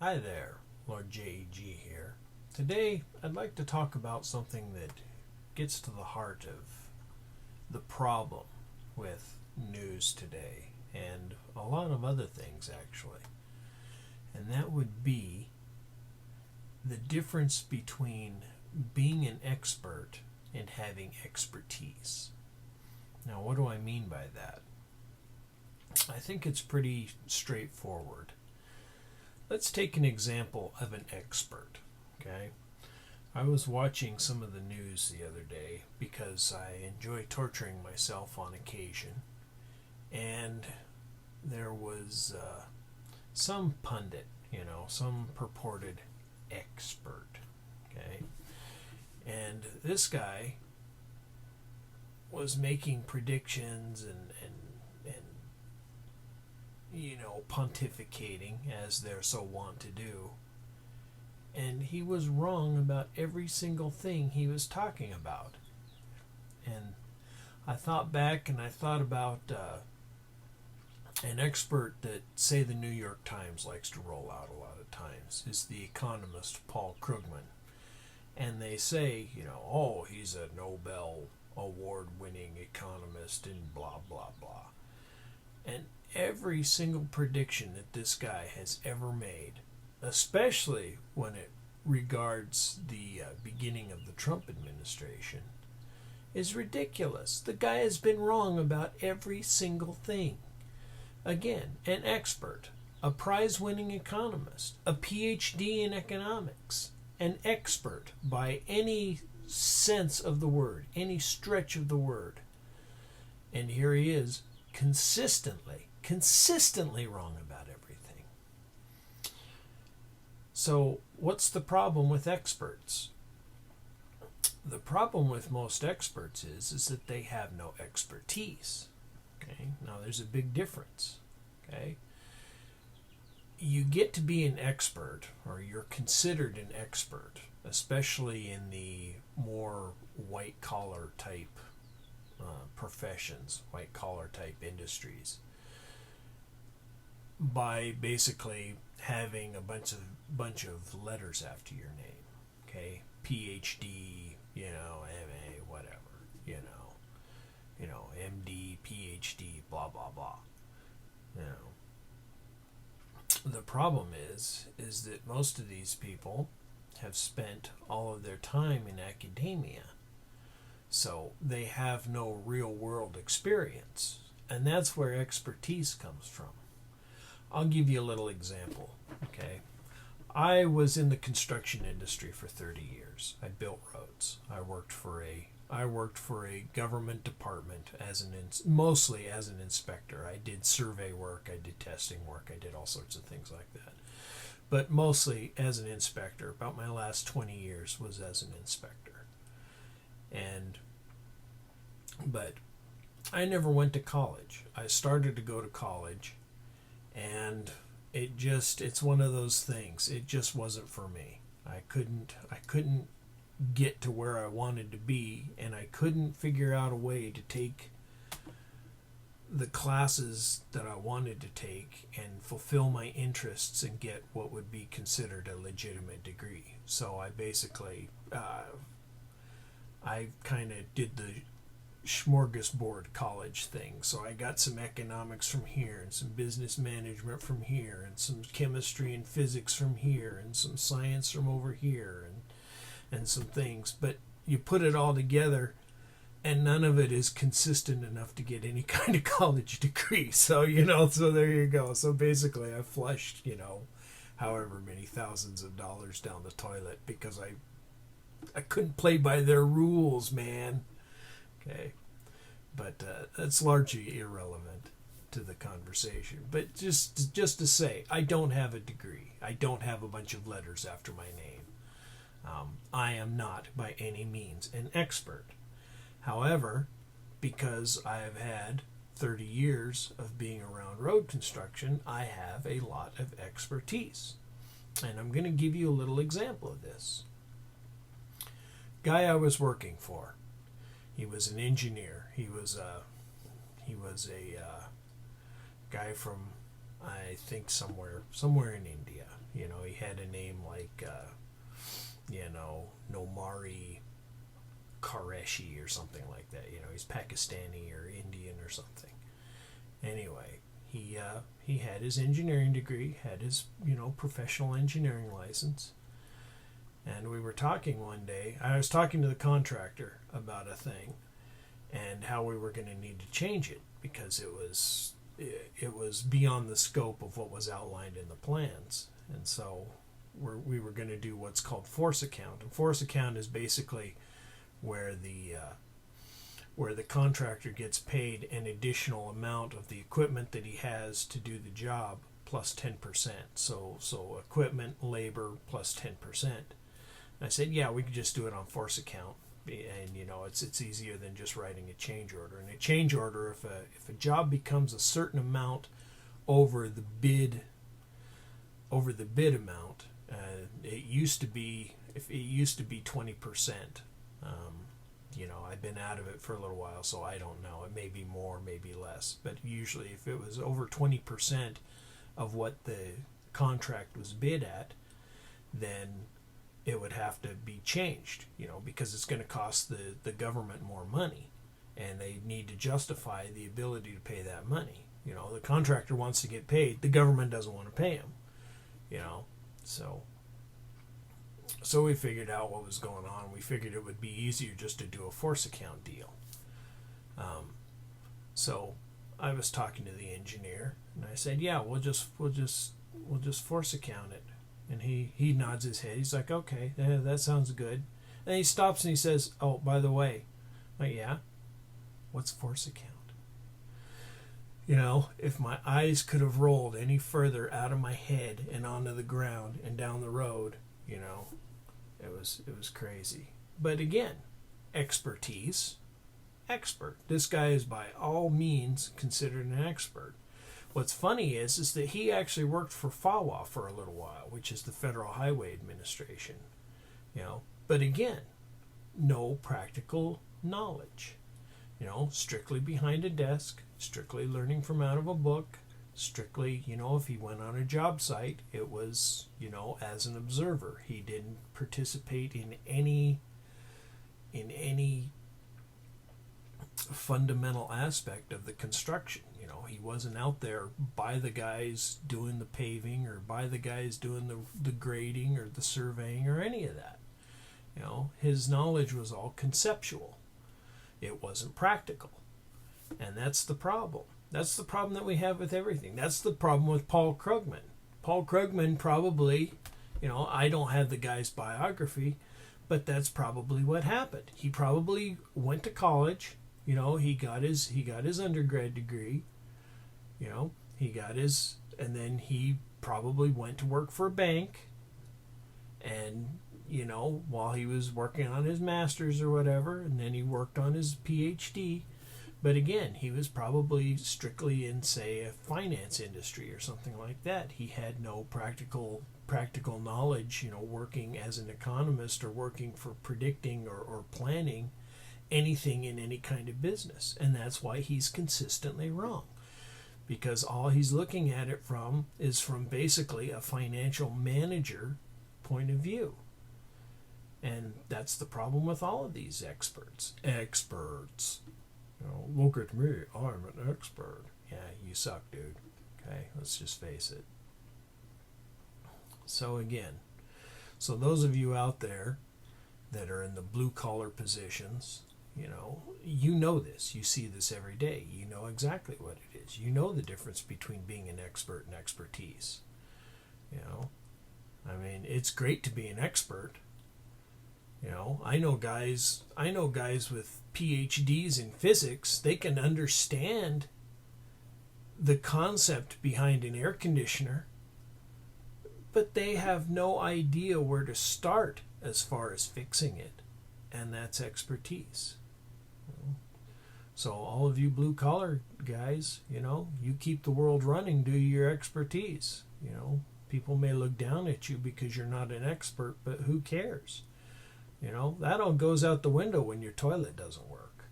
Hi there, Lord JG here. Today, I'd like to talk about something that gets to the heart of the problem with news today, and a lot of other things actually. And that would be the difference between being an expert and having expertise. Now, what do I mean by that? I think it's pretty straightforward. Let's take an example of an expert, okay? I was watching some of the news the other day because I enjoy torturing myself on occasion, and there was some pundit, some purported expert, okay? And this guy was making predictions and pontificating as they're so wont to do. And he was wrong about every single thing he was talking about. And I thought back and I thought about an expert that, say, the New York Times likes to roll out a lot of times, is the economist Paul Krugman. And they say, he's a Nobel award-winning economist and blah, blah, blah. And every single prediction that this guy has ever made, especially when it regards the beginning of the Trump administration, is ridiculous. The guy has been wrong about every single thing. Again, an expert, a prize-winning economist, a PhD in economics, an expert by any sense of the word, any stretch of the word. And here he is, consistently wrong about everything. So what's the problem with experts? The problem with most experts is that they have no expertise. Okay, now there's a big difference. Okay, you get to be an expert, or you're considered an expert, especially in the more white-collar type professions, white-collar type industries, by basically having a bunch of letters after your name. Okay, PhD, MA, whatever, MD, PhD, blah blah blah. The problem is that most of these people have spent all of their time in academia, so they have no real world experience, and that's where expertise comes from. I'll give you a little example. Okay, I was in the construction industry for 30 years. I built roads. I worked for a government department mostly as an inspector. I did survey work, I did testing work, I did all sorts of things like that. But mostly as an inspector. About my last 20 years was as an inspector. But I never went to college. I started to go to college, and it's one of those things. It just wasn't for me. I couldn't get to where I wanted to be, and I couldn't figure out a way to take the classes that I wanted to take and fulfill my interests and get what would be considered a legitimate degree. So I basically I kind of did the smorgasbord college thing. So I got some economics from here, and some business management from here, and some chemistry and physics from here, and some science from over here, and some things. But you put it all together, and none of it is consistent enough to get any kind of college degree. So, so there you go. So basically I flushed, however many thousands of dollars down the toilet because I couldn't play by their rules, man. Okay, but that's largely irrelevant to the conversation. But just to say, I don't have a degree. I don't have a bunch of letters after my name. I am not by any means an expert. However, because I have had 30 years of being around road construction, I have a lot of expertise. And I'm going to give you a little example of this. Guy I was working for, he was an engineer. He was a guy from, I think, somewhere in India. He like, Nomari Qureshi or something like that. He's Pakistani or Indian or something. Anyway, he had his engineering degree, had his professional engineering license, and we were talking one day. I was talking to the contractor about a thing and how we were going to need to change it because it was beyond the scope of what was outlined in the plans, and so we were going to do what's called force account. And force account is basically where the contractor gets paid an additional amount of the equipment that he has to do the job plus 10%. So equipment, labor plus 10%. I said, yeah, we could just do it on force account, and it's easier than just writing a change order. And a change order, if a job becomes a certain amount over the bid amount, it used to be 20%. I've been out of it for a little while, so I don't know. It may be more, maybe less. But usually if it was over 20% of what the contract was bid at, then it would have to be changed, because it's going to cost the government more money, and they need to justify the ability to pay that money. The contractor wants to get paid. The government doesn't want to pay him, So we figured out what was going on. We figured it would be easier just to do a force account deal. So I was talking to the engineer, and I said, "Yeah, we'll just force account it." And he nods his head. He's like, "Okay, yeah, that sounds good." And he stops and he says, "Oh, by the way," I'm like, "Yeah, what's force account?" If my eyes could have rolled any further out of my head and onto the ground and down the road, it was crazy. But again, expertise, expert. This guy is by all means considered an expert. What's funny is that he actually worked for FAWA for a little while, which is the Federal Highway Administration. But again, no practical knowledge. Strictly behind a desk, strictly learning from out of a book, strictly, if he went on a job site, it was, as an observer. He didn't participate in any fundamental aspect of the construction. He wasn't out there by the guys doing the paving or by the guys doing the grading or the surveying or any of that. His knowledge was all conceptual. It wasn't practical. And that's the problem. That's the problem that we have with everything. That's the problem with Paul Krugman. Paul Krugman probably, I don't have the guy's biography, but that's probably what happened. He probably went to college, he got his undergrad degree, and then he probably went to work for a bank, and while he was working on his master's or whatever, and then he worked on his PhD. But again, he was probably strictly in, say, a finance industry or something like that. He had no practical knowledge, working as an economist or working for predicting or planning anything in any kind of business. And that's why he's consistently wrong. Because all he's looking at it from is from basically a financial manager point of view. And that's the problem with all of these experts. Look at me, I'm an expert. Yeah, you suck, dude. Okay, let's just face it. So those of you out there that are in the blue collar positions, you know this. You see this every day. You know exactly what it is. You know the difference between being an expert and expertise. It's great to be an expert. I know guys with PhDs in physics. They can understand the concept behind an air conditioner, but they have no idea where to start as far as fixing it, and that's expertise. So all of you blue collar guys, you keep the world running due to your expertise. People may look down at you because you're not an expert, but who cares? That all goes out the window when your toilet doesn't work.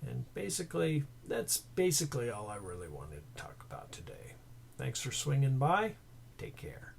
And that's basically all I really wanted to talk about today. Thanks for swinging by. Take care.